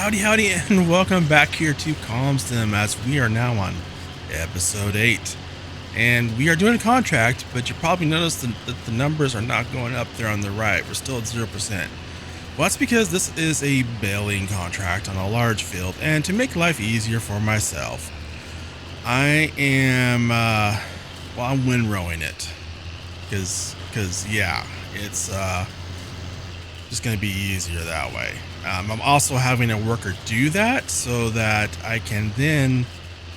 Howdy, and welcome back here to Calmsden, as we are now on episode 8. And we are doing a contract, but you probably noticed that the numbers are not going up there on the right. We're still at 0%. Well, that's because this is a baling contract on a large field, and to make life easier for myself, I am, I'm windrowing it. Because yeah, it's just going to be easier that way. I'm also having a worker do that so that I can then,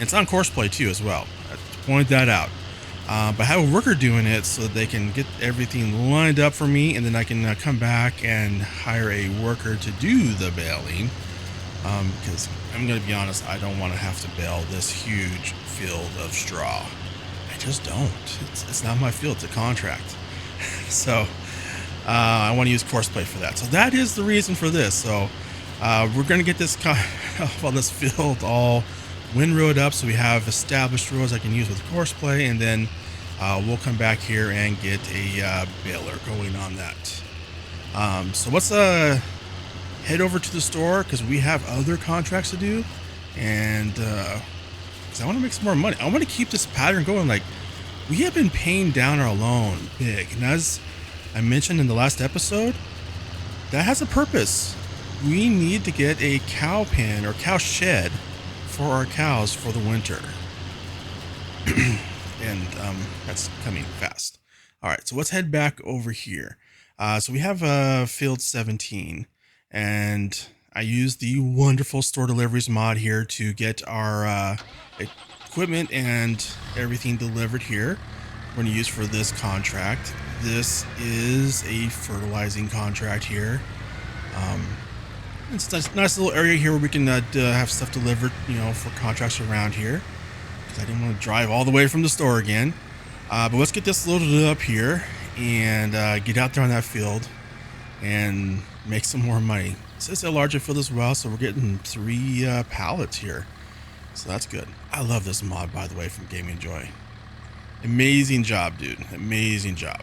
it's on courseplay too as well, I have to point that out, but have a worker doing it so that they can get everything lined up for me, and then I can come back and hire a worker to do the baling, because I'm going to be honest, I don't want to have to bale this huge field of straw. I just don't. It's not my field, it's a contract. So I want to use courseplay for that. So that is the reason for this. So we're going to get this this field all windrowed up, so we have established rows I can use with courseplay, and then we'll come back here and get a baler going on that. So let's head over to the store, because we have other contracts to do, and because I want to make some more money. I want to keep this pattern going. Like, we have been paying down our loan big, and as I mentioned in the last episode, that has a purpose. We need to get a cow pen or cow shed for our cows for the winter. And that's coming fast. All right, so let's head back over here. So we have field 17, and I used the wonderful store deliveries mod here to get our equipment and everything delivered here. We're going to use for this contract. This is a fertilizing contract here. It's a nice little area here where we can have stuff delivered, for contracts around here, because I didn't want to drive all the way from the store again. But let's get this loaded up here and get out there on that field and make some more money. This is a larger field as well, so we're getting 3 pallets here, so that's good. I love this mod, by the way, from Gaming Joy. Amazing job, dude. Amazing job.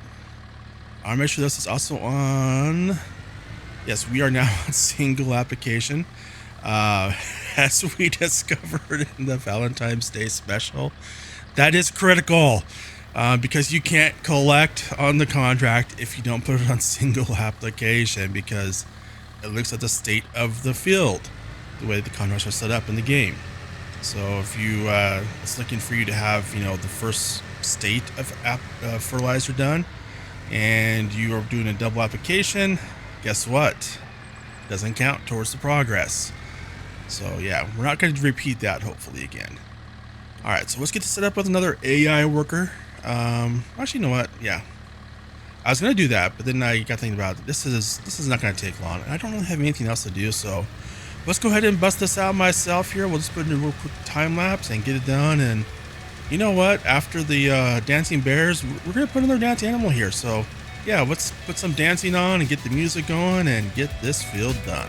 I'll make sure this is also on. Yes, we are now on single application. As we discovered in the Valentine's Day special, that is critical, because you can't collect on the contract if you don't put it on single application, because it looks at the state of the field, the way the contracts are set up in the game. So if you, it's looking for you to have, the first state of fertilizer done, and you are doing a double application, guess what? Doesn't count towards the progress. So yeah, we're not going to repeat that hopefully again. All right, so let's get set up with another AI worker. Actually, you know what? Yeah, I was going to do that, but then I got thinking about it. This is not going to take long. I don't really have anything else to do, so let's go ahead and bust this out myself here. We'll just put in a real quick time lapse and get it done. And you know what? After the dancing bears, we're going to put another dancing animal here. So yeah, let's put some dancing on and get the music going and get this field done.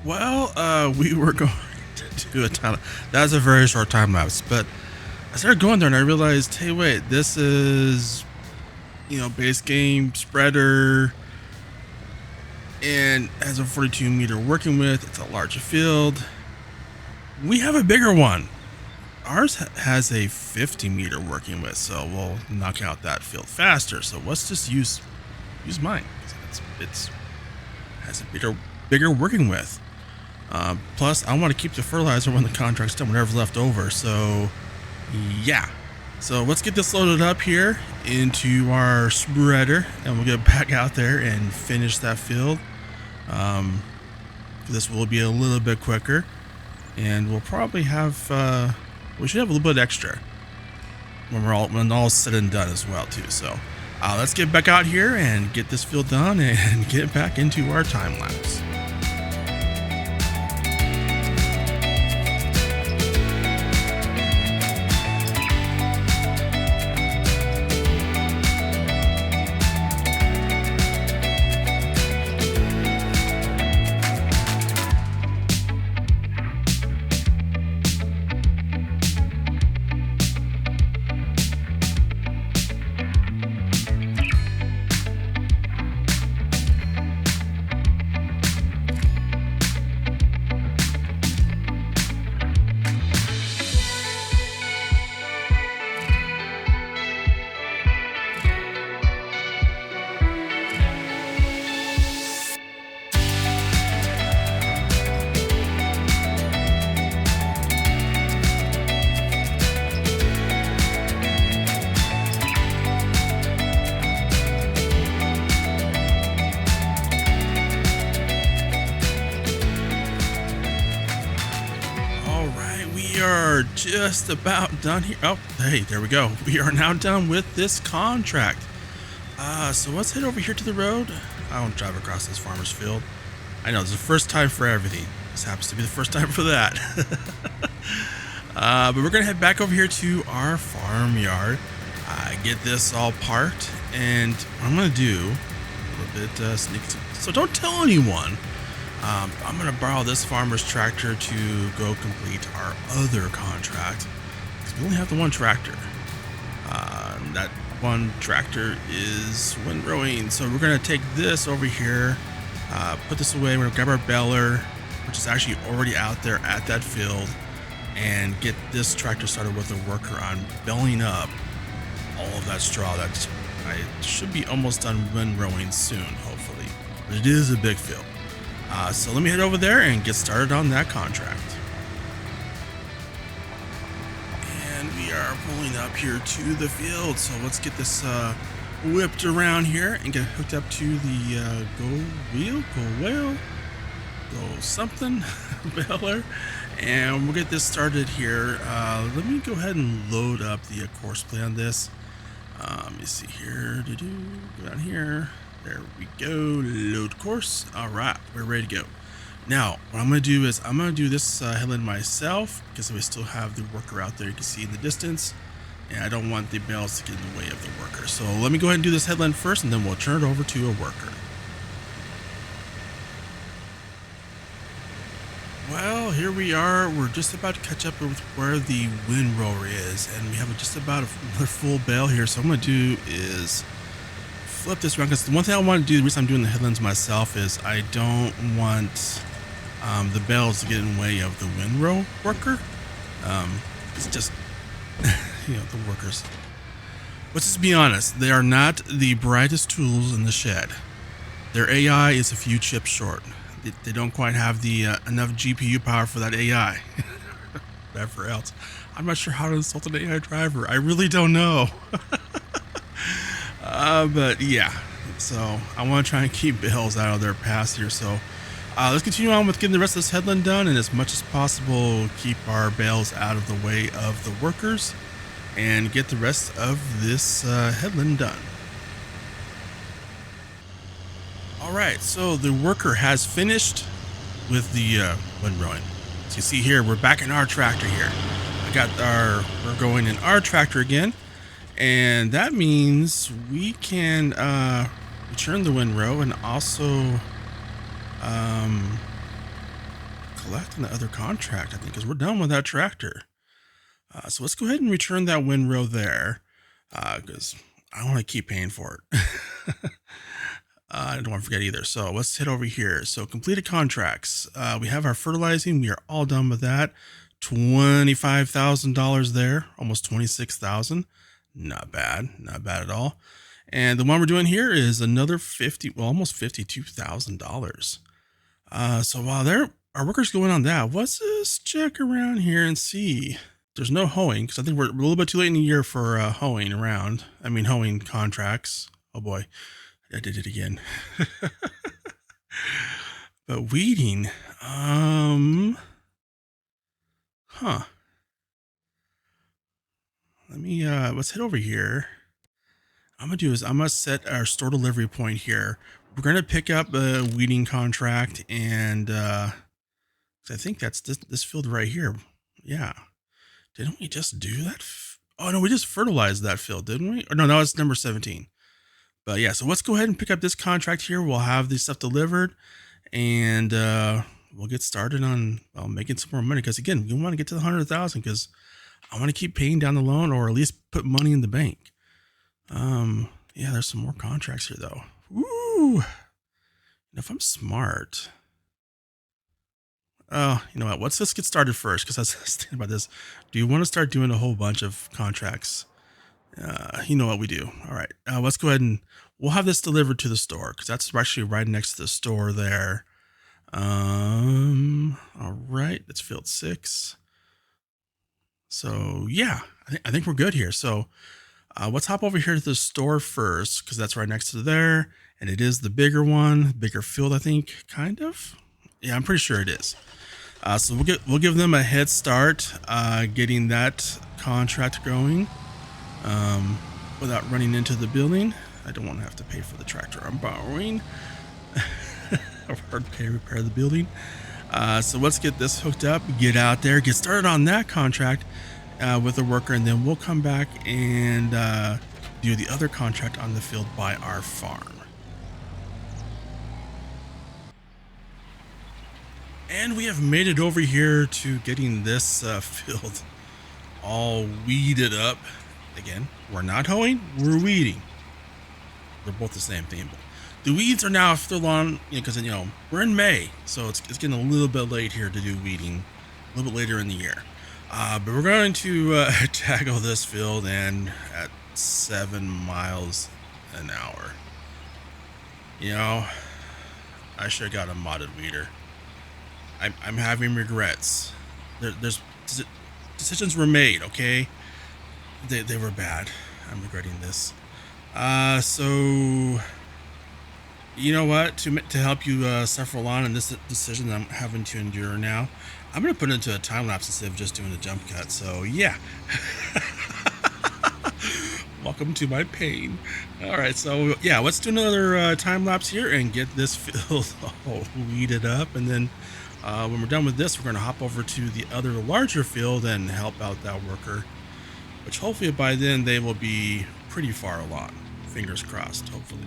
Well, we were going to do a time. That was a very short time lapse, but I started going there and I realized, hey, wait, this is, base game spreader, and has a 42 meter working width. It's a larger field. We have a bigger one. Ours has a 50 meter working width, so we'll knock out that field faster. So let's just use mine. It's has a bigger working width. Plus, I want to keep the fertilizer when the contract's done, whatever's left over. So yeah, so let's get this loaded up here into our spreader, and we'll get back out there and finish that field. This will be a little bit quicker, and we'll probably have we should have a little bit extra when all's said and done as well too. So let's get back out here and get this field done and get back into our time lapse. are just about done here. Oh, hey, there we go. We are now done with this contract. So let's head over here to the road. I won't drive across this farmer's field. I know, this is the first time for everything. This happens to be the first time for that. But we're going to head back over here to our farmyard. Get this all parked. And what I'm going to do, a little bit sneaky, so don't tell anyone. I'm going to borrow this farmer's tractor to go complete our other contract. Because we only have the one tractor. That one tractor is windrowing. So we're going to take this over here, put this away. We're going to grab our baler, which is actually already out there at that field, and get this tractor started with a worker on belling up all of that straw. That I should be almost done windrowing soon, hopefully. But it is a big field. So let me head over there and get started on that contract. And we are pulling up here to the field. So let's get this whipped around here and get hooked up to the go something baler. And we'll get this started here. Let me go ahead and load up the course play on this. Let me see here. Go down here. There we go. Load course. All right, we're ready to go. Now, what I'm going to do is I'm going to do this headland myself because we still have the worker out there. You can see in the distance, and I don't want the bales to get in the way of the worker. So let me go ahead and do this headland first, and then we'll turn it over to a worker. Well, here we are. We're just about to catch up with where the windrower is, and we have just about another full bale here. So what I'm going to do is flip this around, because the one thing I want to do, the reason I'm doing the headlands myself, is I don't want the bales to get in the way of the windrow worker. It's just, you know, the workers. Let's just be honest, they are not the brightest tools in the shed. Their AI is a few chips short. They don't quite have the enough GPU power for that AI. Whatever else. I'm not sure how to install an AI driver. I really don't know. But yeah, so I want to try and keep bales out of their paths here. So let's continue on with getting the rest of this headland done, and as much as possible keep our bales out of the way of the workers and get the rest of this headland done. Alright, so the worker has finished with the windrowing. As you see here, we're back in our tractor here. We're going in our tractor again, and that means we can return the windrow and also collect on the other contract, I think, because we're done with that tractor. So let's go ahead and return that windrow there, because I don't want to keep paying for it. I don't want to forget either. So let's head over here. So completed contracts. We have our fertilizing. We are all done with that. $25,000 there, almost $26,000. Not bad, not bad at all. And the one we're doing here is another almost $52,000. So while our workers going on that, let's just check around here and see. There's no hoeing, because I think we're a little bit too late in the year for hoeing around. I mean, hoeing contracts. Oh boy. I did it again. But weeding, let me, let's head over here. I'm gonna set our store delivery point here. We're gonna pick up a weeding contract, and I think that's this field right here. Yeah. Didn't we just do that? Oh no, we just fertilized that field, didn't we? Or no, that was number 17. But yeah, so let's go ahead and pick up this contract here. We'll have this stuff delivered, and we'll get started on making some more money. Because again, we want to get to the 100,000 because I want to keep paying down the loan, or at least put money in the bank. Yeah, there's some more contracts here though. Woo! If I'm smart, you know what? Let's just get started first, because I was thinking about this. Do you want to start doing a whole bunch of contracts? You know what we do. All right, let's go ahead and we'll have this delivered to the store, because that's actually right next to the store there. All right, that's field 6. So yeah, I think we're good here. So let's hop over here to the store first, because that's right next to there, and it is the bigger one, bigger field, I think, kind of. Yeah, I'm pretty sure it is. So we'll give them a head start getting that contract going without running into the building. I don't want to have to pay for the tractor I'm borrowing. I've heard pay repair the building. So let's get this hooked up, get out there, get started on that contract with the worker, and then we'll come back and do the other contract on the field by our farm. And we have made it over here to getting this field all weeded up. Again, we're not hoeing, we're weeding. They're both the same thing. But the weeds are now still on, because we're in May, so it's getting a little bit late here to do weeding, a little bit later in the year. But we're going to tackle this field and at 7 miles an hour. I should have got a modded weeder. I'm having regrets. There's decisions were made, okay? They were bad. I'm regretting this. So you know what? To help you suffer along in this decision that I'm having to endure now, I'm gonna put it into a time lapse instead of just doing the jump cut. So yeah. Welcome to my pain. All right, so yeah, let's do another time lapse here and get this field all weeded up, and then when we're done with this, we're going to hop over to the other larger field and help out that worker, which hopefully by then they will be pretty far along. Fingers crossed, hopefully.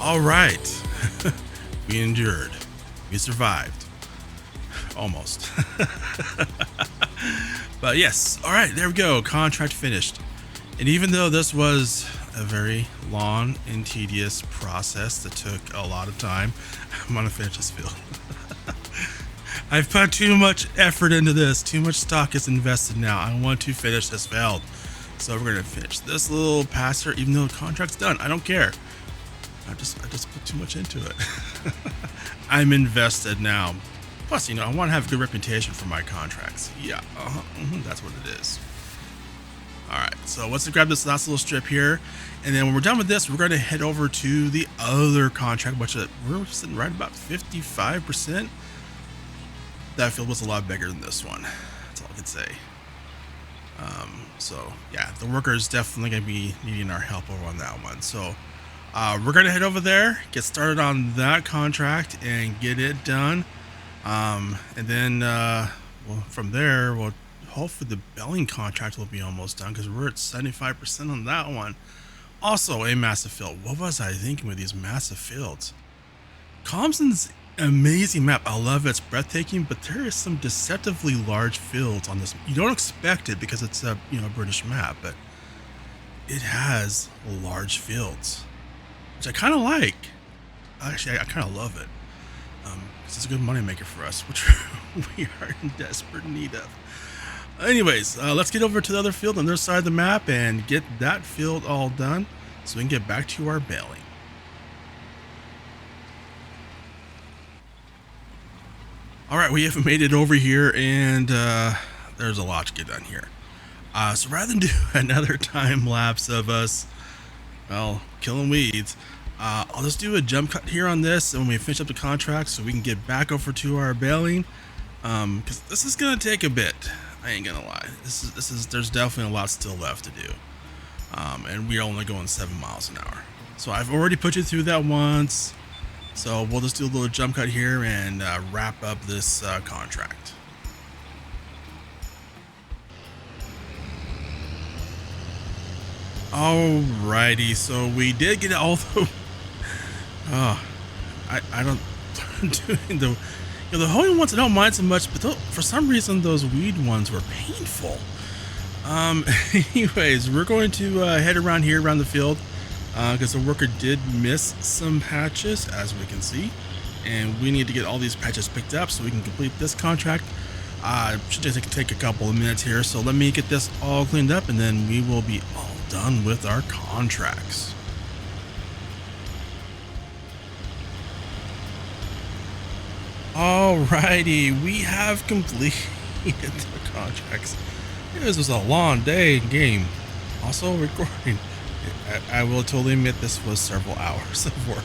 All right. We endured. We survived. Almost. But yes. All right. There we go. Contract finished. And even though this was a very long and tedious process that took a lot of time, I'm going to finish this field. I've put too much effort into this. Too much stock is invested now. I want to finish this field. So we're going to finish this little passer, even though the contract's done. I don't care. I just put too much into it. I'm invested now. Plus, I want to have a good reputation for my contracts. Yeah, that's what it is. All right, so let's grab this last little strip here. And then when we're done with this, we're going to head over to the other contract, which we're sitting right about 55%. That field was a lot bigger than this one. That's all I can say. So yeah, the worker is definitely going to be needing our help over on that one. So we're going to head over there, get started on that contract and get it done. And then from there, hopefully the Belling contract will be almost done because we're at 75% on that one. Also a massive field. What was I thinking with these massive fields? Calmsden's Amazing map. I love it. It's breathtaking, but there is some deceptively large fields on this. You don't expect it because it's a British map, but it has large fields, which I kind of like. Actually, I kind of love it. 'Cause it's a good money maker for us, which we are in desperate need of. Anyways, let's get over to the other field on the other side of the map and get that field all done so we can get back to our baling. All right, we have made it over here, and there's a lot to get done here. So rather than do another time lapse of us, well, killing weeds, I'll just do a jump cut here on this, and when we finish up the contract, so we can get back over to our baling. Because this is gonna take a bit. I ain't gonna lie. There's definitely a lot still left to do. And we're only going 7 miles an hour. So I've already put you through that once. So we'll just do a little jump cut here and wrap up this contract. Alrighty, so we did get all the. Oh, I don't doing the hoeing ones I don't mind so much, but for some reason those weed ones were painful. Anyways, we're going to head around here around the field. Because the worker did miss some patches, as we can see, and we need to get all these patches picked up so we can complete this contract. Should just take a couple of minutes here, so let me get this all cleaned up, and then we will be all done with our contracts. Alrighty, we have completed the contracts. This was a long day in game. Also recording. I will totally admit this was several hours of work,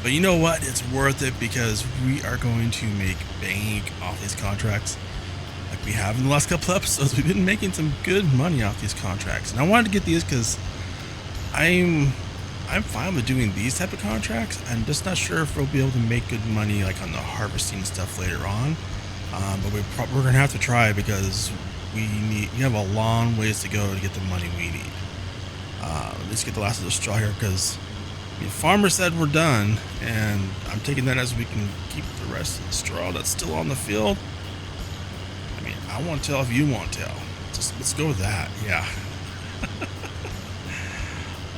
but you know what? It's worth it because we are going to make bank off these contracts like we have in the last couple episodes. We've been making some good money off these contracts, and I wanted to get these because I'm fine with doing these type of contracts. I'm just not sure if we'll be able to make good money like on the harvesting stuff later on, but we're gonna have to try because we have a long ways to go to get the money we need. Let's get the last of the straw here because the farmer said we're done, and I'm taking that as we can keep the rest of the straw that's still on the field. I mean, I won't tell if you won't tell. Let's go with that. Yeah.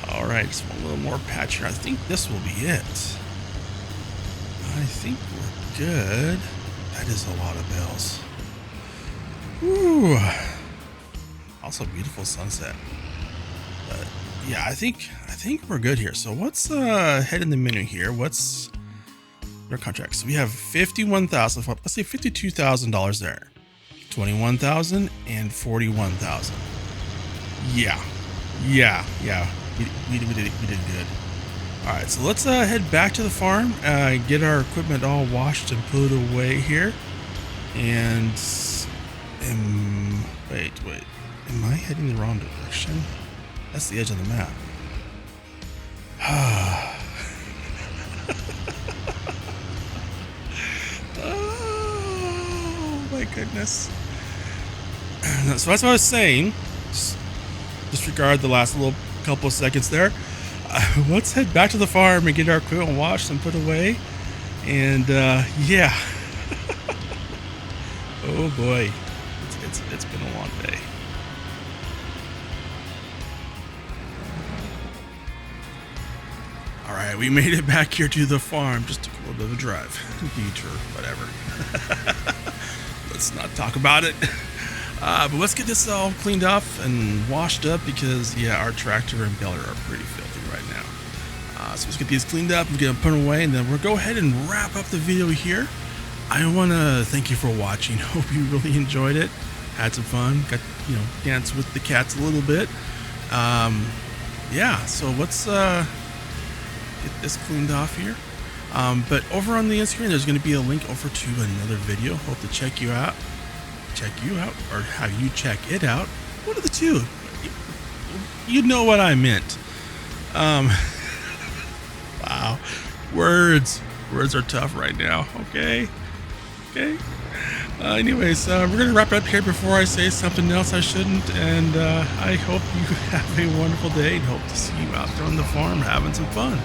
All right, just one little more patch here. I think this will be it. I think we're good. That is a lot of bells. Woo. Also, beautiful sunset. But yeah, I think we're good here. So let's head in the menu here. What's our contract? So we have $51,000. Let's say $52,000 there. $21,000 and $41,000. Yeah. We did good. All right, so let's head back to the farm, get our equipment all washed and put away here. And wait, am I heading the wrong direction? That's the edge of the map. Oh my goodness. So that's what I was saying. Just disregard the last little couple of seconds there. Let's head back to the farm and get our equipment washed and put away. And yeah. Oh boy. It's been a long day. All right, we made it back here to the farm. Just took a little bit of a drive, detour, whatever. Let's not talk about it. But let's get this all cleaned up and washed up because yeah, our tractor and baler are pretty filthy right now. So let's get these cleaned up and get them put away, and then we'll go ahead and wrap up the video here. I want to thank you for watching. Hope you really enjoyed it. Had some fun. Got danced with the cats a little bit. Yeah. So let's get this cleaned off here. But over on the Instagram, there's going to be a link over to another video. Hope to check you out, or have you check it out. One of the two. You know what I meant. Wow. Words are tough right now. Okay. Anyways, we're going to wrap it up here before I say something else I shouldn't. And I hope you have a wonderful day and hope to see you out there on the farm having some fun.